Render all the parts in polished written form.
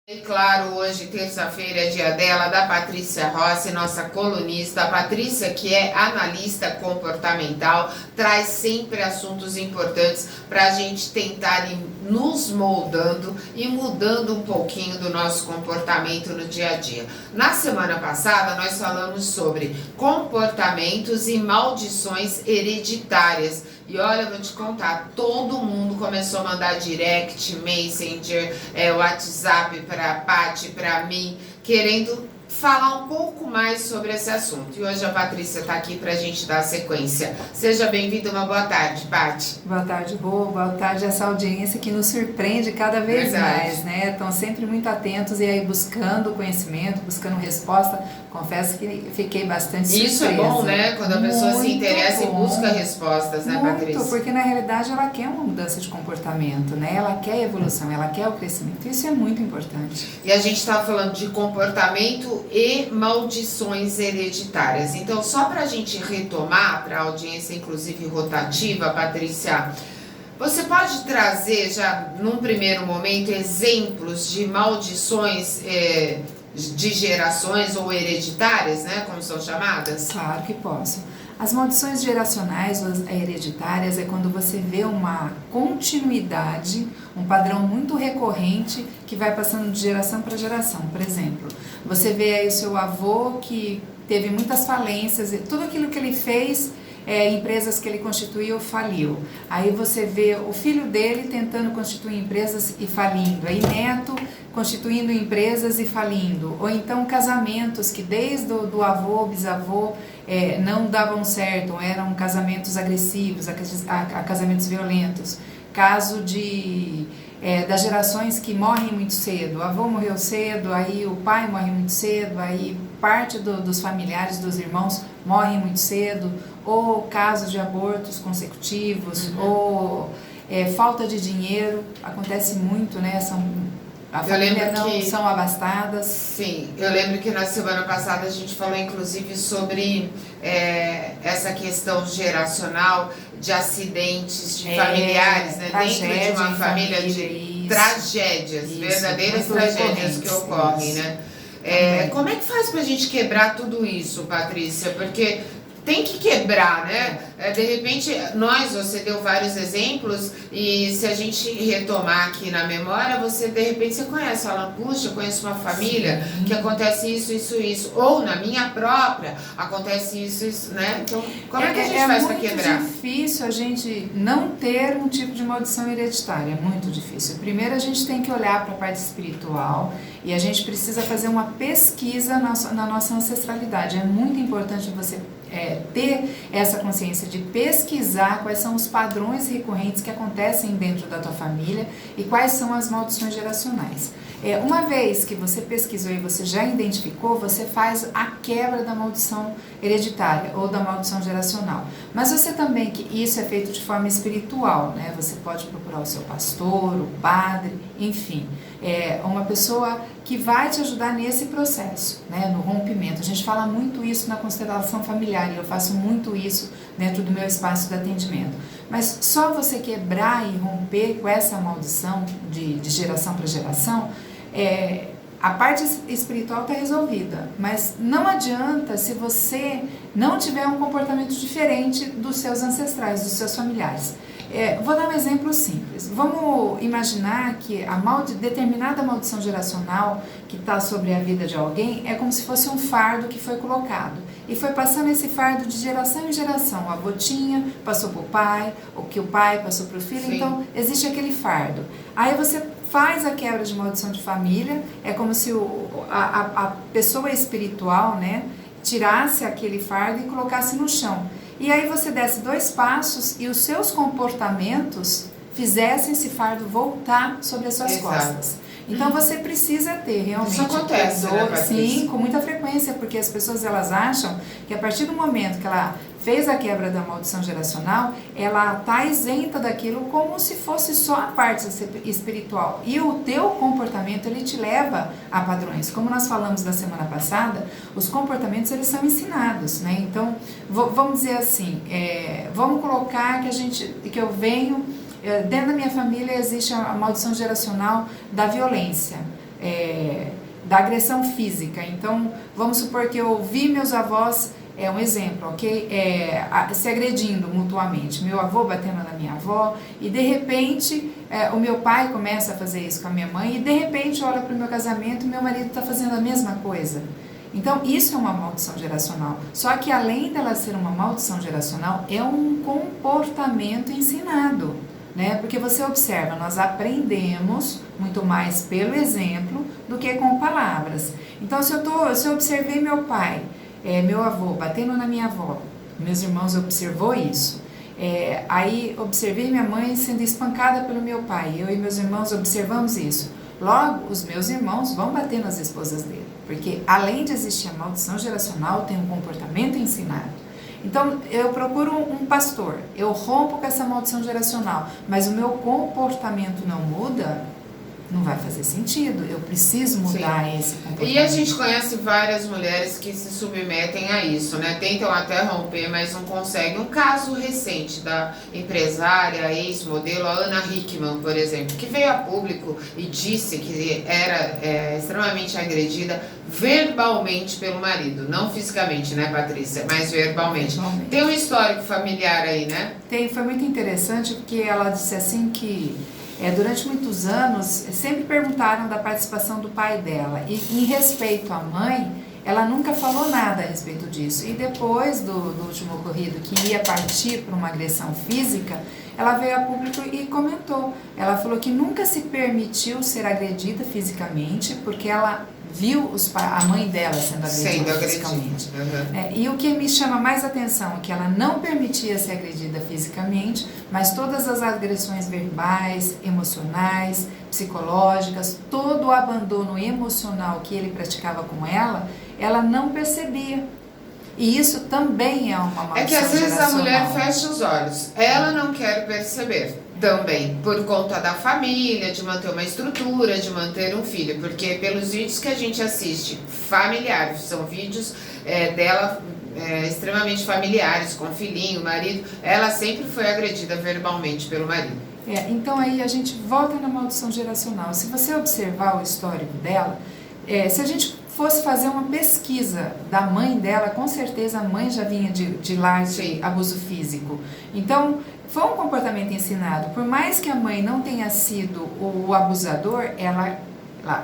E claro, hoje, terça-feira, é dia dela, da Patrícia Rossi, nossa colunista. A Patrícia, que é analista comportamental, traz sempre assuntos importantes para a gente tentar ir nos moldando e mudando um pouquinho do nosso comportamento no dia a dia. Na semana passada, nós falamos sobre comportamentos e maldições hereditárias. E olha, eu vou te contar, todo mundo começou a mandar direct, messenger, WhatsApp pra Paty, pra mim, querendo falar um pouco mais sobre esse assunto. E hoje a Patrícia tá aqui pra gente dar sequência. Seja bem-vinda, uma boa tarde, Paty. Boa tarde, Rô. Boa tarde a essa audiência que nos surpreende cada vez mais, né? Estão sempre muito atentos e aí buscando conhecimento, buscando resposta. Confesso que fiquei bastante surpresa. Isso é bom, né? Quando a pessoa se interessa e busca respostas, né, Patrícia? Muito, porque na realidade ela quer uma mudança de comportamento, né? Ela quer evolução, ela quer o crescimento. Isso é muito importante. E a gente estava falando de comportamento e maldições hereditárias. Então, só para a gente retomar, para a audiência inclusive rotativa, Patrícia, você pode trazer já num primeiro momento exemplos de maldições de gerações ou hereditárias, né, como são chamadas? Claro que posso. As maldições geracionais ou hereditárias é quando você vê uma continuidade, um padrão muito recorrente que vai passando de geração para geração. Por exemplo, você vê aí o seu avô que teve muitas falências e tudo aquilo que ele fez, empresas que ele constituiu, faliu. Aí você vê o filho dele tentando constituir empresas e falindo. Aí neto constituindo empresas e falindo. Ou então casamentos que desde do avô, bisavô, não davam certo, eram casamentos agressivos, casamentos violentos. Caso das gerações que morrem muito cedo. O avô morreu cedo, aí o pai morre muito cedo, aí parte dos familiares, dos irmãos morrem muito cedo, ou casos de abortos consecutivos, ou falta de dinheiro, acontece muito, né? A família não são abastadas. Sim, eu lembro que na semana passada a gente falou inclusive sobre essa questão geracional de acidentes de familiares, né? Dentro de uma família, de tragédias, verdadeiras tragédias que ocorrem, né? Como é que faz pra gente quebrar tudo isso, Patrícia? Porque tem que quebrar, né? De repente, você deu vários exemplos e se a gente retomar aqui na memória, você de repente você conhece, fala, puxa, eu conheço uma família que acontece isso, ou na minha própria acontece isso, né? Então, como é que a gente faz para quebrar? É muito difícil a gente não ter um tipo de maldição hereditária, é muito difícil. Primeiro a gente tem que olhar para a parte espiritual e a gente precisa fazer uma pesquisa na nossa ancestralidade. É muito importante você ter essa consciência de pesquisar quais são os padrões recorrentes que acontecem dentro da tua família e quais são as maldições geracionais. Uma vez que você pesquisou e você já identificou, você faz a quebra da maldição hereditária ou da maldição geracional. Mas você também, que isso é feito de forma espiritual, né? Você pode procurar o seu pastor, o padre, enfim, uma pessoa que vai te ajudar nesse processo, né? No rompimento. A gente fala muito isso na constelação familiar e eu faço muito isso dentro do meu espaço de atendimento. Mas só você quebrar e romper com essa maldição de geração para geração, a parte espiritual está resolvida, mas não adianta se você não tiver um comportamento diferente dos seus ancestrais, dos seus familiares. Vou dar um exemplo simples. Vamos imaginar que determinada maldição geracional que está sobre a vida de alguém é como se fosse um fardo que foi colocado. E foi passando esse fardo de geração em geração. O avô tinha, passou para o pai, ou que o pai passou para o filho. Sim. Então, existe aquele fardo. Aí você faz a quebra de maldição de família, é como se a pessoa espiritual, né, tirasse aquele fardo e colocasse no chão. E aí você desce 2 passos e os seus comportamentos fizessem esse fardo voltar sobre as suas costas. Então você precisa ter realmente... Isso acontece, né, sim, com muita frequência, porque as pessoas elas acham que a partir do momento que ela fez a quebra da maldição geracional, ela está isenta daquilo como se fosse só a parte espiritual. E o teu comportamento, ele te leva a padrões. Como nós falamos na semana passada, os comportamentos, eles são ensinados, né? Então, vamos dizer assim, vamos colocar que eu venho... Dentro da minha família existe a maldição geracional da violência. da agressão física. Então, vamos supor que eu vi meus avós, um exemplo, ok? Se agredindo mutuamente. Meu avô batendo na minha avó e de repente o meu pai começa a fazer isso com a minha mãe e de repente olha para o meu casamento e meu marido está fazendo a mesma coisa. Então, isso é uma maldição geracional. Só que além dela ser uma maldição geracional, é um comportamento ensinado, né? Porque você observa, nós aprendemos muito mais pelo exemplo do que com palavras. Então, se eu observei meu pai, meu avô batendo na minha avó, meus irmãos observou isso. Aí observei minha mãe sendo espancada pelo meu pai, eu e meus irmãos observamos isso. Logo, os meus irmãos vão bater nas esposas dele, porque além de existir a maldição geracional, tem um comportamento ensinado. Então, eu procuro um pastor, eu rompo com essa maldição geracional, mas o meu comportamento não muda, não vai fazer sentido, eu preciso mudar esse comportamento. E a gente conhece várias mulheres que se submetem a isso, né? Tentam até romper, mas não conseguem. Um caso recente da empresária, ex-modelo, a Ana Hickman, por exemplo, que veio a público e disse que era extremamente agredida verbalmente pelo marido, não fisicamente, né, Patrícia, mas verbalmente. Tem um histórico familiar aí, né? Tem, foi muito interessante porque ela disse assim que durante muitos anos, sempre perguntaram da participação do pai dela. E em respeito à mãe, ela nunca falou nada a respeito disso. E depois do último ocorrido, que ia partir para uma agressão física, ela veio a público e comentou. Ela falou que nunca se permitiu ser agredida fisicamente, porque ela viu a mãe dela sendo agredida fisicamente. Uhum. E o que me chama mais atenção é que ela não permitia ser agredida fisicamente, mas todas as agressões verbais, emocionais, psicológicas, todo o abandono emocional que ele praticava com ela não percebia. E isso também é uma maldição que às vezes geracional. a mulher fecha os olhos, ela não quer perceber. Também, por conta da família, de manter uma estrutura, de manter um filho, porque pelos vídeos que a gente assiste, familiares, são vídeos dela extremamente familiares, com filhinho, marido, ela sempre foi agredida verbalmente pelo marido. Então aí a gente volta na maldição geracional. Se você observar o histórico dela, se a gente fosse fazer uma pesquisa da mãe dela, com certeza a mãe já vinha de lar de abuso físico. Então, foi um comportamento ensinado. Por mais que a mãe não tenha sido o abusador, ela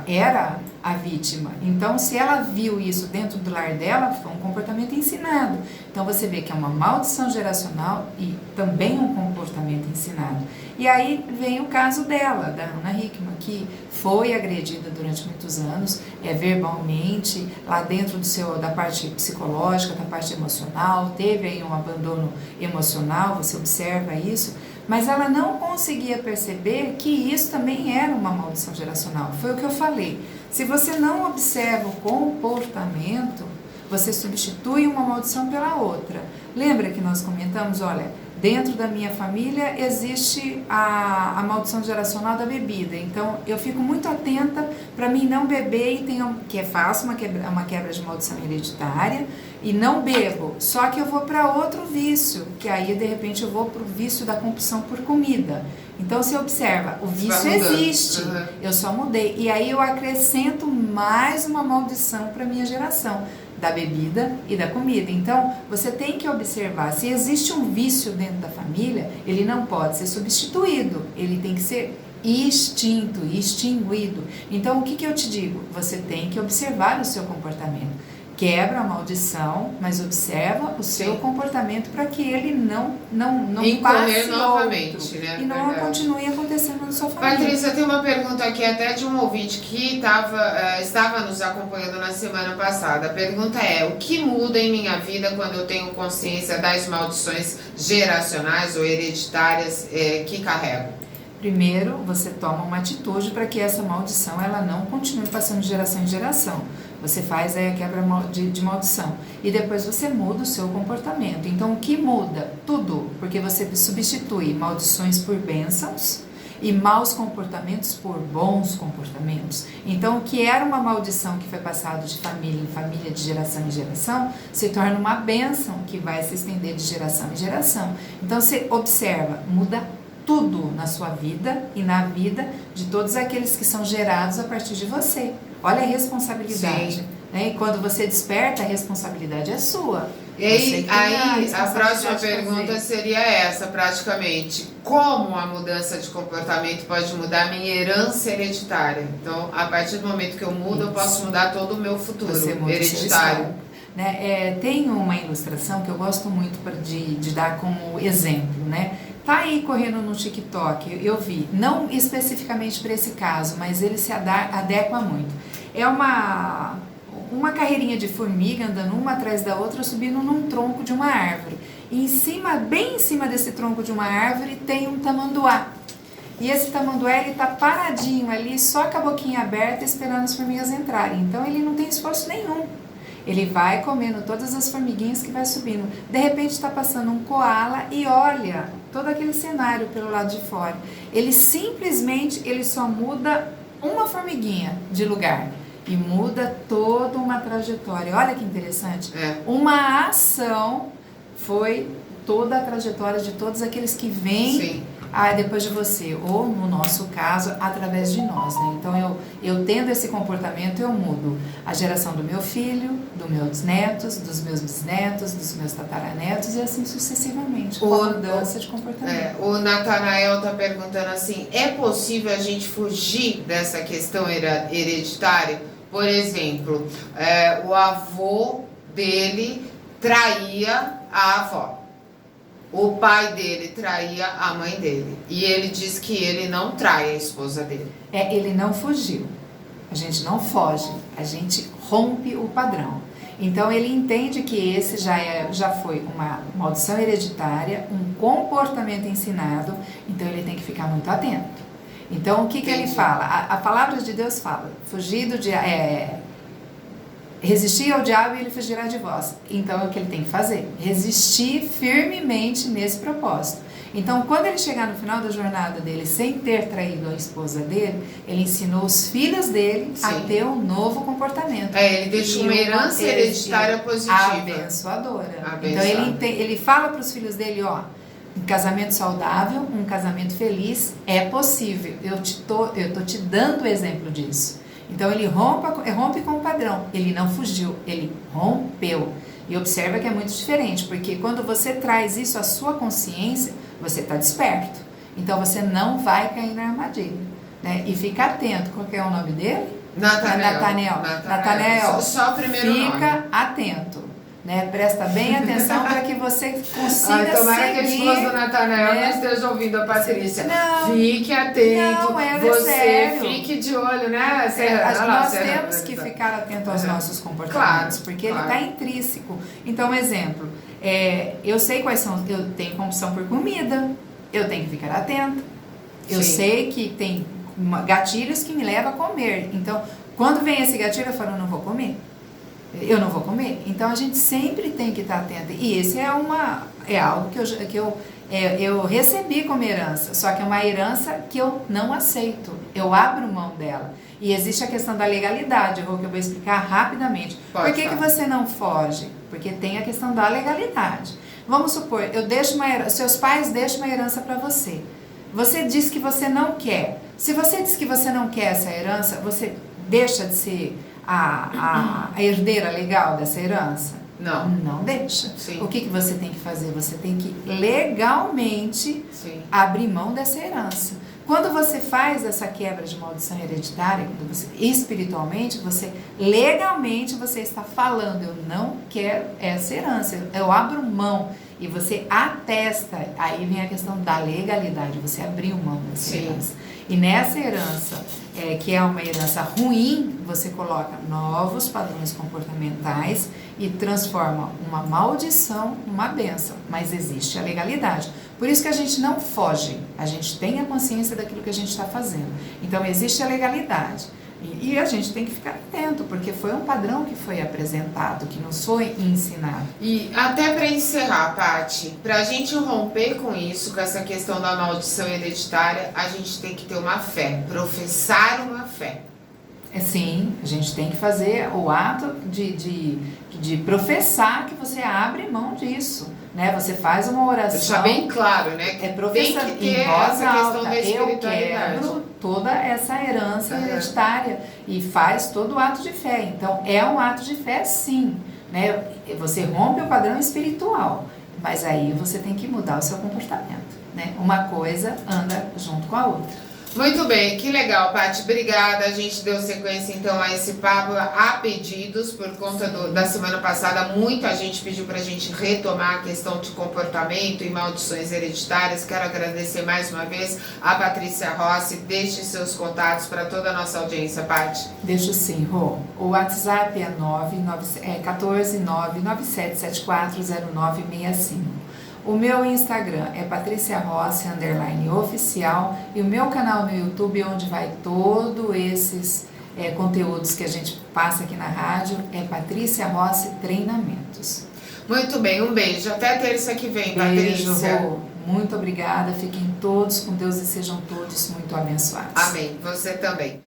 era a vítima. Então, se ela viu isso dentro do lar dela, foi um comportamento ensinado. Então, você vê que é uma maldição geracional e também um comportamento ensinado. E aí vem o caso dela, da Ana Hickman, que foi agredida durante muitos anos, verbalmente, lá dentro da parte psicológica, da parte emocional, teve aí um abandono emocional, você observa isso, mas ela não conseguia perceber que isso também era uma maldição geracional. Foi o que eu falei. Se você não observa o comportamento, você substitui uma maldição pela outra. Lembra que nós comentamos, olha, dentro da minha família existe a maldição geracional da bebida. Então, eu fico muito atenta para mim não beber, que é fácil, uma quebra de maldição hereditária, e não bebo. Só que eu vou para outro vício, que aí, de repente, eu vou para o vício da compulsão por comida. Então, você observa, o vício existe, eu só mudei. E aí, eu acrescento mais uma maldição para minha geração, da bebida e da comida. Então, você tem que observar, se existe um vício dentro da família, ele não pode ser substituído, ele tem que ser extinto, extinguido. Então, o que eu te digo? Você tem que observar o seu comportamento. Quebra a maldição, mas observa o seu comportamento para que ele não passe novamente, né? E não continue acontecendo na sua família. Patrícia, tem uma pergunta aqui até de um ouvinte que estava nos acompanhando na semana passada. A pergunta é: o que muda em minha vida quando eu tenho consciência das maldições geracionais ou hereditárias que carrego? Primeiro, você toma uma atitude para que essa maldição ela não continue passando de geração em geração. Você faz aí a quebra de maldição. E depois você muda o seu comportamento. Então, o que muda? Tudo. Porque você substitui maldições por bênçãos e maus comportamentos por bons comportamentos. Então, o que era uma maldição que foi passado de família em família, de geração em geração, se torna uma bênção que vai se estender de geração em geração. Então, você observa, muda tudo na sua vida e na vida de todos aqueles que são gerados a partir de você. Olha a responsabilidade. Né? E quando você desperta, a responsabilidade é sua. E aí a próxima pergunta seria essa, praticamente. Como a mudança de comportamento pode mudar a minha herança hereditária? Então, a partir do momento que eu mudo, eu posso mudar todo o meu futuro hereditário. Né? Tem uma ilustração que eu gosto muito de dar como exemplo, né? Tá aí correndo no TikTok, eu vi, não especificamente para esse caso, mas ele se adequa muito. É uma carreirinha de formiga andando uma atrás da outra, subindo num tronco de uma árvore. E bem em cima desse tronco de uma árvore, tem um tamanduá. E esse tamanduá, ele tá paradinho ali, só com a boquinha aberta, esperando as formigas entrarem. Então ele não tem esforço nenhum. Ele vai comendo todas as formiguinhas que vai subindo. De repente está passando um koala e olha todo aquele cenário pelo lado de fora. Ele só muda uma formiguinha de lugar e muda toda uma trajetória. Olha que interessante. Uma ação foi toda a trajetória de todos aqueles que vêm depois de você, ou no nosso caso, através de nós, né? Então eu tendo esse comportamento, eu mudo a geração do meu filho, dos meus netos, dos meus bisnetos, dos meus tataranetos e assim sucessivamente, com a mudança de comportamento. O Natanael está perguntando assim, é possível a gente fugir dessa questão hereditária? Por exemplo, o avô dele traía a avó. O pai dele traía a mãe dele. E ele diz que ele não trai a esposa dele. Ele não fugiu. A gente não foge. A gente rompe o padrão. Então ele entende que esse já foi uma maldição hereditária, um comportamento ensinado. Então ele tem que ficar muito atento. Então o que ele fala? A palavra de Deus fala, resistir ao diabo e ele fugirá de vós. Então é o que ele tem que fazer, resistir firmemente nesse propósito. Então quando ele chegar no final da jornada dele sem ter traído a esposa dele, ele ensinou os filhos dele a ter um novo comportamento. Ele deixa uma herança hereditária positiva. Abençoadora. Então ele fala para os filhos dele, um casamento saudável, um casamento feliz é possível. Eu tô te dando o exemplo disso. Então ele rompe com o padrão, ele não fugiu, ele rompeu. E observa que é muito diferente, porque quando você traz isso à sua consciência, você está desperto. Então você não vai cair na armadilha. Né? E fica atento, qual que é o nome dele? Natanael. Só o primeiro nome. Fica atento. Né? Presta bem atenção para que você consiga tomara seguir. Que a esposa do Natanael não esteja ouvindo a Patrícia. Não, fique atento. Você sério. fique de olho, né? Nós temos que ficar atento aos nossos comportamentos, porque ele está intrínseco. Então, um exemplo, eu sei quais são, eu tenho compulsão por comida, eu tenho que ficar atento. Eu sei que tem gatilhos que me levam a comer. Então, quando vem esse gatilho, eu falo, eu não vou comer. Eu não vou comer. Então a gente sempre tem que estar atento. E esse é algo que eu recebi como herança. Só que é uma herança que eu não aceito. Eu abro mão dela. E existe a questão da legalidade, que eu vou explicar rapidamente. Por que você não foge? Porque tem a questão da legalidade. Vamos supor, seus pais deixam uma herança para você. Você diz que você não quer. Se você diz que você não quer essa herança, você deixa de ser a herdeira legal dessa herança? Não deixa. O que você tem que fazer? Você tem que legalmente abrir mão dessa herança. Quando você faz essa quebra de maldição hereditária, espiritualmente, legalmente você está falando, eu não quero essa herança, eu abro mão. E você atesta, aí vem a questão da legalidade, você abriu mão dessa herança. E nessa herança, que é uma herança ruim, você coloca novos padrões comportamentais e transforma uma maldição numa bênção. Mas existe a legalidade. Por isso que a gente não foge, a gente tem a consciência daquilo que a gente está fazendo. Então existe a legalidade. E a gente tem que ficar atento, porque foi um padrão que foi apresentado, que nos foi ensinado. E até para encerrar, Paty, para a gente romper com isso, com essa questão da maldição hereditária, a gente tem que ter uma fé, professar uma fé. Sim, a gente tem que fazer o ato de professar que você abre mão disso, né? Você faz uma oração. Deixar bem claro, né? Que professar tem que ter em voz essa questão alta. da espiritualidade. Eu quero toda essa herança hereditária e faz todo o ato de fé. Então, é um ato de fé, sim, né? Você rompe o padrão espiritual, mas aí você tem que mudar o seu comportamento, né? Uma coisa anda junto com a outra. Muito bem, que legal, Paty. Obrigada. A gente deu sequência então a esse papo a pedidos por conta da semana passada. Muita gente pediu para a gente retomar a questão de comportamento e maldições hereditárias. Quero agradecer mais uma vez a Patrícia Rossi. Deixe seus contatos para toda a nossa audiência, Paty. Deixo sim, Rô. O WhatsApp é 14 997740965. O meu Instagram é Patrícia Rossi _oficial e o meu canal no YouTube, onde vai todos esses conteúdos que a gente passa aqui na rádio, é Patrícia Rossi Treinamentos. Muito bem, um beijo. Até terça que vem, Beijo, Patrícia. Rô. Muito obrigada. Fiquem todos com Deus e sejam todos muito abençoados. Amém. Você também.